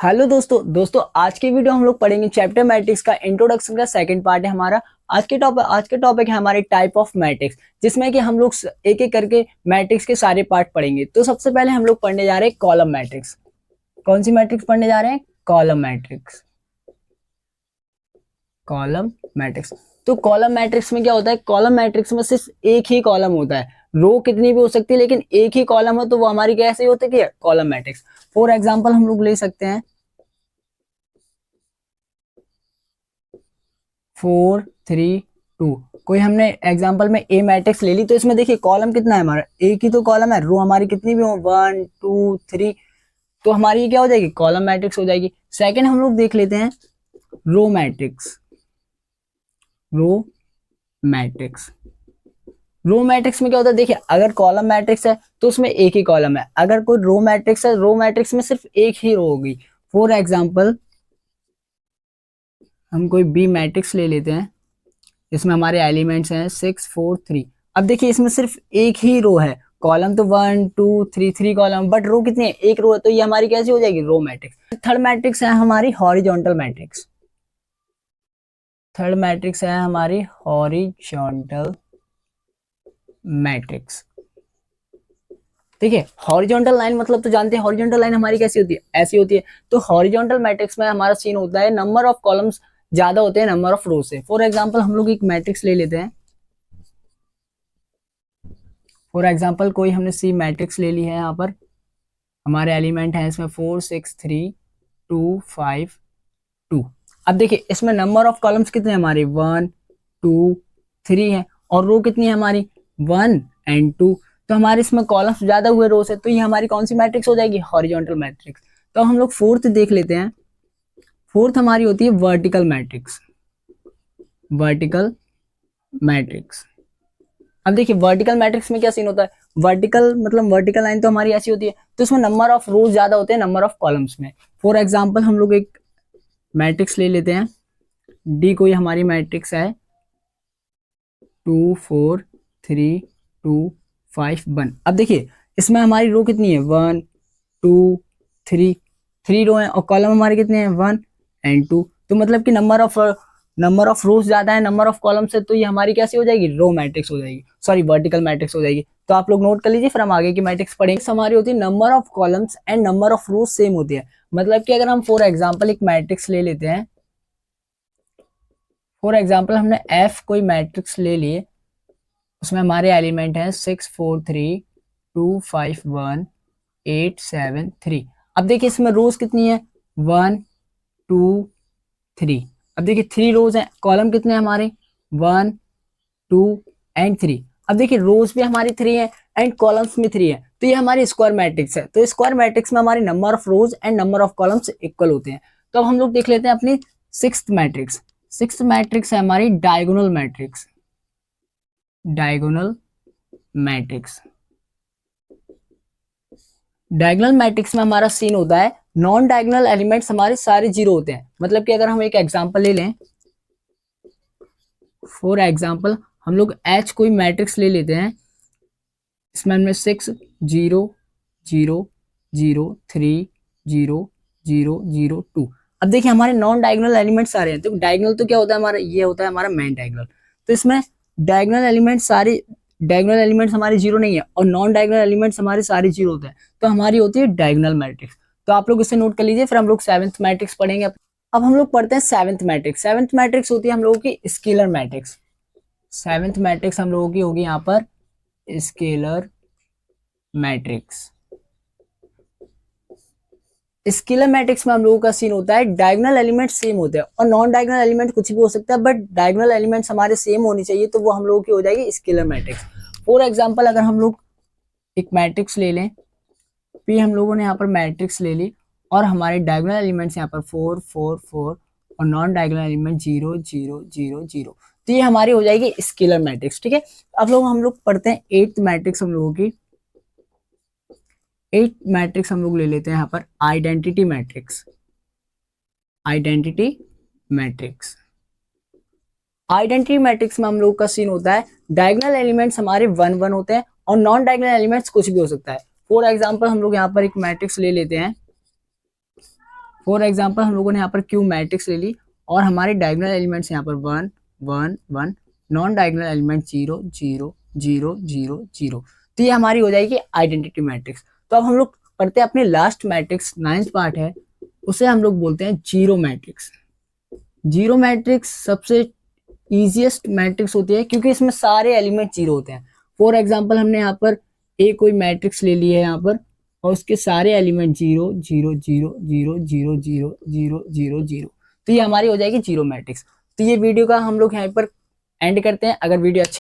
Hello दोस्तों आज की वीडियो हम लोग पढ़ेंगे चैप्टर मैट्रिक्स का इंट्रोडक्शन का सेकंड पार्ट है हमारा। आज के टॉपिक है हमारे टाइप ऑफ मैट्रिक्स, जिसमें कि हम लोग एक एक करके मैट्रिक्स के सारे पार्ट पढ़ेंगे। तो सबसे पहले हम लोग पढ़ने जा रहे हैं कॉलम मैट्रिक्स। कौन सी मैट्रिक्स पढ़ने जा रहे हैं? Column matrix. Column matrix. तो कॉलम मैट्रिक्स में क्या होता है? कॉलम मैट्रिक्स में सिर्फ एक ही कॉलम होता है। रो कितनी भी हो सकती है लेकिन एक ही कॉलम हो तो वो हमारी कैसे होती है? Column matrix. फॉर एग्जाम्पल हम लोग ले सकते हैं 4 3 2। कोई हमने एग्जांपल में ए मैट्रिक्स ले ली, तो इसमें देखिए कॉलम कितना है हमारा? एक ही तो कॉलम है। रो हमारी कितनी भी हो, 1 2 3, तो हमारी क्या हो जाएगी? कॉलम मैट्रिक्स हो जाएगी। सेकंड हम लोग देख लेते हैं row matrix. Row matrix. Row matrix में क्या होता है? देखिए अगर कॉलम मैट्रिक्स है तो उसमें एक ही कॉलम है। अगर कोई रो मैट्रिक्स है, रो मैट्रिक्स में सिर्फ एक ही रो होगी। फॉर एग्जाम्पल हम कोई बी मैट्रिक्स ले लेते हैं, इसमें हमारे एलिमेंट्स हैं 6 4 3। अब देखिए इसमें सिर्फ एक ही रो है। कॉलम तो 1 2 3 कॉलम, बट रो कितनी है? एक रो है। तो ये हमारी कैसी हो जाएगी? Row matrix. थर्ड मैट्रिक्स है हमारी हॉरिजॉन्टल मैट्रिक्स। थर्ड मैट्रिक्स है हमारी हॉरिजॉन्टल मैट्रिक्स। ठीक है, हॉरिजॉन्टल लाइन मतलब तो जानते हैं हॉरिजॉन्टल लाइन हमारी कैसी होती है? ऐसी होती है। तो हॉरिजॉन्टल मैट्रिक्स में हमारा सीन होता है नंबर ऑफ कॉलम्स ज्यादा होते हैं नंबर ऑफ रो से। फॉर एग्जाम्पल हम लोग एक मैट्रिक्स ले लेते हैं। फॉर एग्जाम्पल कोई हमने सी मैट्रिक्स ले ली है। यहाँ पर हमारे एलिमेंट है इसमें 4 6 3 2 5 2। अब देखिए इसमें नंबर ऑफ कॉलम्स कितने हैं हमारे? 1 2 3 है। और रो कितनी है हमारी? 1 और 2। तो हमारे इसमें कॉलम्स ज्यादा हुए रो से, तो ये हमारी कौन सी मैट्रिक्स हो जाएगी? Horizontal matrix. तो हम लोग फोर्थ देख लेते हैं। फोर्थ हमारी होती है वर्टिकल मैट्रिक्स। Vertical matrix. अब देखिए वर्टिकल मैट्रिक्स में क्या सीन होता है? वर्टिकल मतलब वर्टिकल लाइन तो हमारी ऐसी होती है, तो इसमें नंबर ऑफ रोज ज्यादा होते हैं नंबर ऑफ कॉलम्स में। फॉर एग्जांपल हम लोग एक मैट्रिक्स ले लेते हैं। डी कोई हमारी मैट्रिक्स है 2 4 3 2 5 1। अब देखिए इसमें हमारी रो कितनी है? 1 2 3। 3 रो है और कॉलम हमारे कितने हैं? 1 और 2। तो मतलब कि नंबर ऑफ रोज ज्यादा है नंबर ऑफ कॉलम से, तो ये हमारी कैसी हो जाएगी? रो मैट्रिक्स हो जाएगी, सॉरी वर्टिकल मैट्रिक्स हो जाएगी। तो आप लोग नोट कर लीजिए, फिर हम आगे की मैट्रिक्स पढ़ेंगे। हमारी होती है number of columns and number of rose same होती है। मतलब कि अगर हम फॉर एग्जाम्पल एक मैट्रिक्स ले लेते हैं। फॉर एग्जाम्पल हमने एफ कोई मैट्रिक्स ले लिए, उसमें हमारे एलिमेंट हैं 6 4 3 2 5 1 8 7 3। अब देखिए इसमें रोज कितनी है? 1 2 3। अब देखिए 3 रोज हैं। कॉलम कितने हैं हमारे? 1 2 एंड 3। अब देखिए रोज भी हमारी 3 है एंड कॉलम्स में 3 है, तो ये हमारी स्क्वायर मैट्रिक्स है। तो स्क्वायर मैट्रिक्स में हमारे number of rose and number of columns equal होते हैं। तो अब हम लोग देख लेते हैं अपनी सिक्स्थ मैट्रिक्स। सिक्स्थ मैट्रिक्स है हमारी diagonal matrix. Diagonal matrix. Diagonal matrix में हमारा सीन होता है नॉन डायगोनल एलिमेंट्स हमारे सारे जीरो होते हैं। मतलब कि अगर हम एक एग्जांपल ले लें, फॉर एग्जांपल हम लोग एच कोई मैट्रिक्स ले लेते हैं। इसमें हमें 6 0 0 0 3 0 0 0 2। अब देखिए हमारे नॉन डायगोनल एलिमेंट्स सारे हैं। तो डायगोनल तो क्या होता है हमारा? ये होता है हमारा मेन डायगोनल। तो इसमें डायगोनल एलिमेंट्स सारे डायगोनल एलिमेंट्स हमारे जीरो नहीं है और नॉन डायगोनल एलिमेंट्स हमारे सारे जीरो होते हैं। तो हमारी होती है डायगोनल मैट्रिक्स। तो आप लोग इसे नोट कर लीजिए, फिर हम लोग सेवंथ मैट्रिक्स पढ़ेंगे। अब हम लोग पढ़ते हैं सेवंथ मैट्रिक्स। सेवंथ मैट्रिक्स होती है हम लोगों की स्केलर मैट्रिक्स। सेवंथ मैट्रिक्स हम लोगों की होगी यहाँ पर स्केलर मैट्रिक्स। स्केलर मैट्रिक्स में हम लोगों का सीन होता है डायगोनल एलिमेंट सेम होते हैं और नॉन डायगोनल एलिमेंट कुछ भी हो सकता है, बट डायगोनल एलिमेंट्स हमारे सेम होनी चाहिए, तो वो हम लोगों की हो जाएगी स्केलर मैट्रिक्स। फॉर एग्जांपल अगर हम लोग एक मैट्रिक्स ले लें, पी हम लोगों ने यहाँ पर मैट्रिक्स ले ली और हमारे डायगोनल एलिमेंट्स यहाँ पर 4 4 4 और नॉन डायगोनल एलिमेंट 0 0 0 0, तो ये हमारी हो जाएगी स्केलर मैट्रिक्स। ठीक है, अब लोग हम लोग पढ़ते हैं एट्थ मैट्रिक्स। हम लोगों की एट मैट्रिक्स हम लोग ले लेते हैं यहाँ पर identity matrix. Identity matrix. Identity matrix में हम लोग का सीन होता है डायगोनल एलिमेंट्स हमारे 1 1 होते हैं और नॉन डायगोनल एलिमेंट्स कुछ भी हो सकता है। फॉर एग्जांपल हम लोग यहाँ पर एक मैट्रिक्स ले लेते हैं फॉर एग्जाम्पल हम लोगों ने यहाँ पर क्यू मैट्रिक्स ले ली और हमारे डायगोनल एलिमेंट्स यहाँ पर 1 1 1, नॉन डायगोनल एलिमेंट 0 0 0 0 0। तो ये हमारी हो जाएगी आइडेंटिटी मैट्रिक्स। तो अब हम लोग पढ़ते हैं अपने लास्ट मैट्रिक्स, 9th पार्ट है, उसे हम लोग बोलते हैं जीरो मैट्रिक्स। जीरो मैट्रिक्स सबसे इजीएस्ट मैट्रिक्स होती है क्योंकि इसमें सारे एलिमेंट जीरो होते हैं। फॉर एग्जाम्पल हमने यहाँ पर एक कोई मैट्रिक्स ले ली है यहाँ पर और उसके सारे एलिमेंट 0 0 0 0 0 0 0 0 0, तो ये हमारी हो जाएगी जीरो मैट्रिक्स। तो ये वीडियो का हम लोग यहाँ पर एंड करते हैं। अगर वीडियो अच्छी